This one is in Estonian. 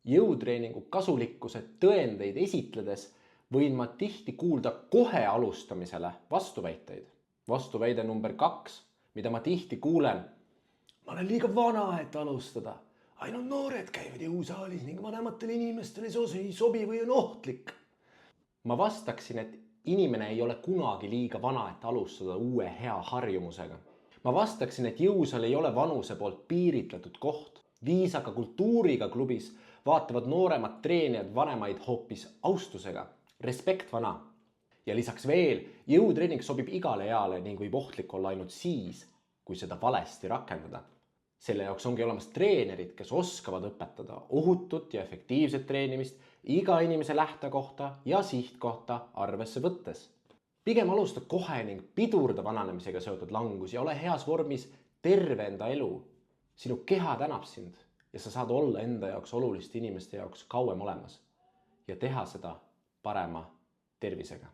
Jõutreeningu kasulikkuse tõendeid esitledes võin ma tihti kuulda kohe alustamisele vastuväiteid. Vastuväide number 2, mida ma tihti kuulen. Ma olen liiga vana, et alustada. Ainult noored käivad jõusaalis ning vanematele inimestele see ei sobi või on ohtlik. Ma vastaksin, et inimene ei ole kunagi liiga vana, et alustada uue hea harjumusega. Ma vastaksin, et jõusaal ei ole vanuse poolt piiritletud koht. Viisaka kultuuriga klubis vaatavad nooremad treenijad vanemaid hoopis austusega. Respekt vana. Ja lisaks veel, jõutreening sobib igale eale ning võib ohtlik olla ainult siis, kui seda valesti rakendada. Selle jaoks ongi olemas treenerid, kes oskavad õpetada ohutut ja efektiivset treenimist iga inimese lähtekohta ja sihtkohta arvesse võttes. Pigem alusta kohe ning pidurda vananemisega seotud langus ja ole heas vormis terve enda elu. Sinu keha tänab sind ja sa saad olla enda jaoks oluliste inimeste jaoks kauem olemas ja teha seda parema tervisega.